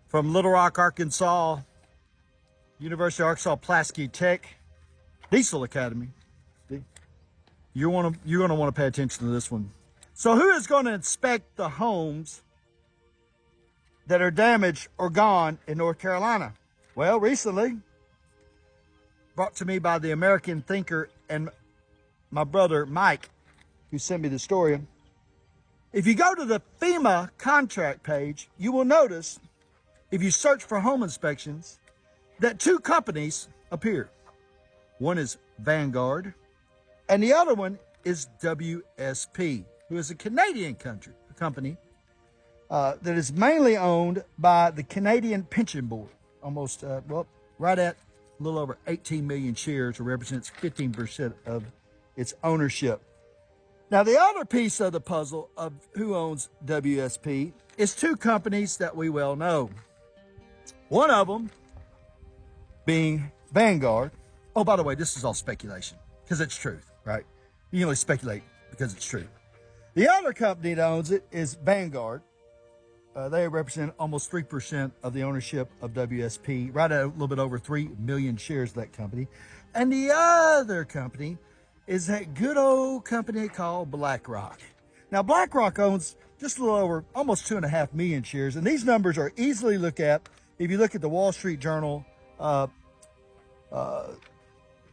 from Little Rock, Arkansas, University of Arkansas Plasky Tech, Diesel Academy. You're going to want to pay attention to this one. So who is going to inspect the homes that are damaged or gone in North Carolina? Well, recently, brought to me by the American thinker and my brother Mike, who sent me the story. If you go to the FEMA contract page, you will notice, if you search for home inspections, that two companies appear. One is Vanguard, and the other one is WSP, who is a Canadian company that is mainly owned by the Canadian Pension Board. Almost, right at a little over 18 million shares, or represents 15% of its ownership. Now, the other piece of the puzzle of who owns WSP is two companies that we well know. One of them being Vanguard. Oh, by the way, this is all speculation because it's truth, right? You can only speculate because it's true. The other company that owns it is Vanguard. They represent almost 3% of the ownership of WSP, right at a little bit over 3 million shares of that company. And the other company is that good old company called BlackRock. Now, BlackRock owns just a little over almost 2.5 million shares, and these numbers are easily looked at if you look at the Wall Street Journal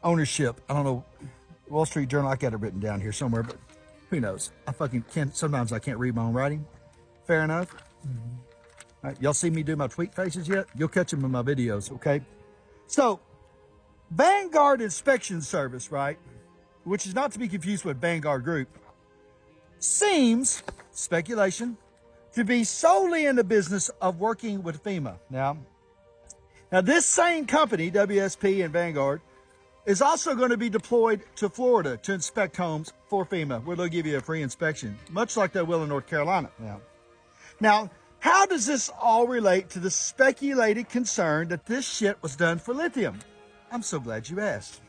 ownership. I don't know, Wall Street Journal, I got it written down here somewhere, but who knows? I fucking can't, sometimes I can't read my own writing. Fair enough. All right, y'all see me do my tweet faces yet? You'll catch them in my videos, okay? So, Vanguard Inspection Service, right, which is not to be confused with Vanguard Group, seems, speculation, to be solely in the business of working with FEMA. Now this same company, WSP and Vanguard, is also going to be deployed to Florida to inspect homes for FEMA, where they'll give you a free inspection, much like they will in North Carolina. Now, how does this all relate to the speculated concern that this shit was done for lithium? I'm so glad you asked.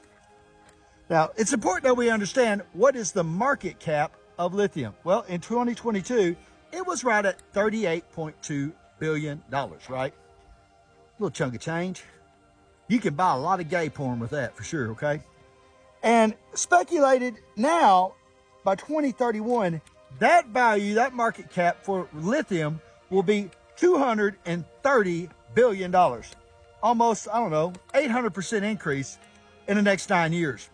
Now, it's important that we understand what is the market cap of lithium. Well, in 2022, it was right at $38.2 billion, right? A little chunk of change. You can buy a lot of gay porn with that for sure, okay? And speculated now, by 2031, that value, that market cap for lithium will be $230 billion. Almost, 800% increase in the next 9 years.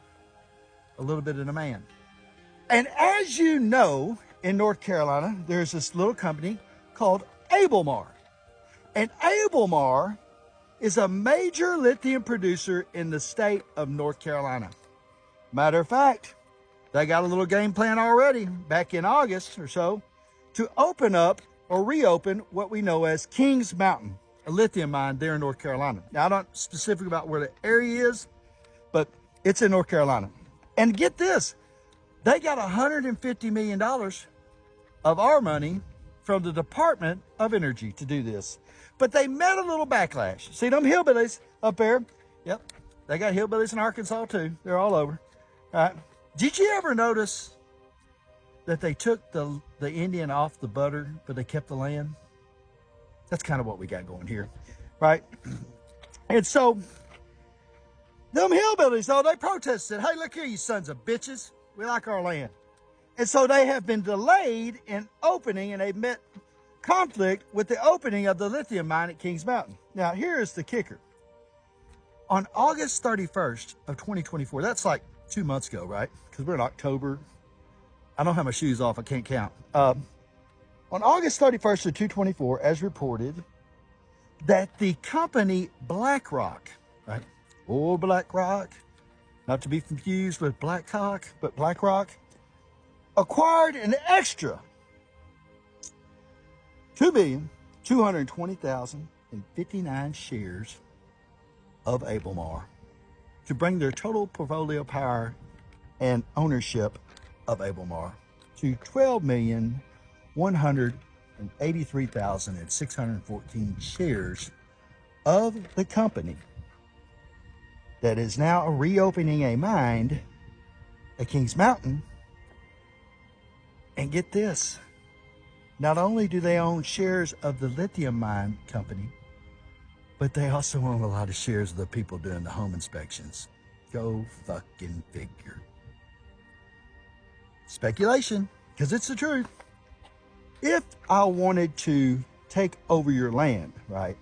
A little bit of demand. And as you know, in North Carolina, there's this little company called Albemarle. And Albemarle is a major lithium producer in the state of North Carolina. Matter of fact, they got a little game plan already back in August or so to open up or reopen what we know as Kings Mountain, a lithium mine there in North Carolina. Now, I'm not specific about where the area is, but it's in North Carolina. And get this, they got $150 million of our money from the Department of Energy to do this. But they met a little backlash. See them hillbillies up there? Yep, they got hillbillies in Arkansas too. They're all over. All right. Did you ever notice that they took the Indian off the butter, but they kept the land? That's kind of what we got going here, right? And so, them hillbillies, though, they protested. Hey, look here, you sons of bitches. We like our land. And so they have been delayed in opening, and they've met conflict with the opening of the lithium mine at Kings Mountain. Now, here is the kicker. On August 31st of 2024, that's like 2 months ago, right? Because we're in October. I don't have my shoes off. I can't count. On August 31st of 2024, as reported, that the company BlackRock, right? Oh, BlackRock, not to be confused with Blackcock, but BlackRock, acquired an extra 2,220,059 shares of Albemarle to bring their total portfolio power and ownership of Albemarle to 12,183,614 shares of the company that is now reopening a mine at Kings Mountain. And get this, not only do they own shares of the lithium mine company, But they also own a lot of shares of the people doing the home inspections. Go fucking figure. Speculation, because it's the truth. If I wanted to take over your land, right,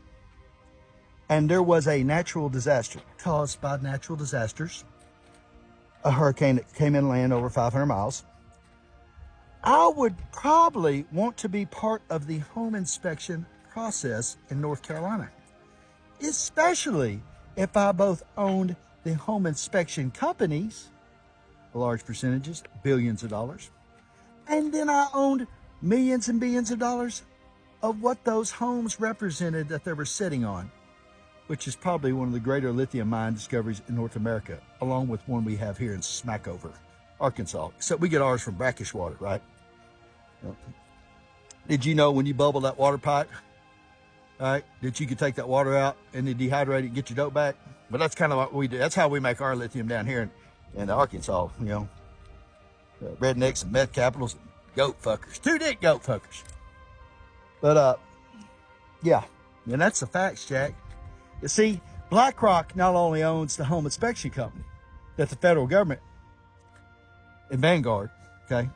and there was a natural disaster caused by natural disasters, a hurricane that came in land over 500 miles, I would probably want to be part of the home inspection process in North Carolina, especially if I both owned the home inspection companies, large percentages, billions of dollars, and then I owned millions and billions of dollars of what those homes represented that they were sitting on, which is probably one of the greater lithium mine discoveries in North America, along with one we have here in Smackover, Arkansas. Except we get ours from brackish water, right? Did you know when you bubble that water pipe, all right, that you could take that water out and then dehydrate it and get your dope back? But that's kind of what we do. That's how we make our lithium down here in Arkansas, you know. Rednecks and meth capitals, and goat fuckers, two-dick goat fuckers. But, yeah, and that's the facts, Jack. You see, BlackRock not only owns the home inspection company that the federal government and Vanguard, okay,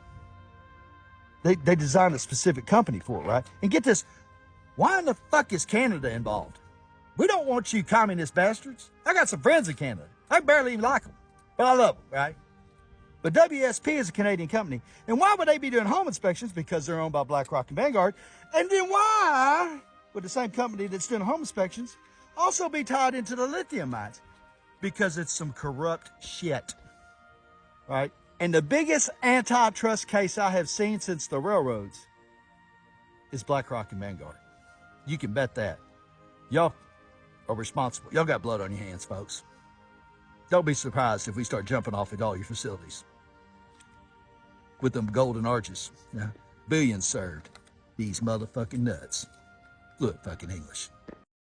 they designed a specific company for it, right? And get this, why in the fuck is Canada involved? We don't want you communist bastards. I got some friends in Canada. I barely even like them, but I love them, right? But WSP is a Canadian company. And why would they be doing home inspections? Because they're owned by BlackRock and Vanguard. And then why would the same company that's doing home inspections also be tied into the lithium mines? Because it's some corrupt shit, right? And the biggest antitrust case I have seen since the railroads is BlackRock and Vanguard. You can bet that. Y'all are responsible. Y'all got blood on your hands, folks. Don't be surprised if we start jumping off at all your facilities with them golden arches. Billions served. These motherfucking nuts. Look, fucking English.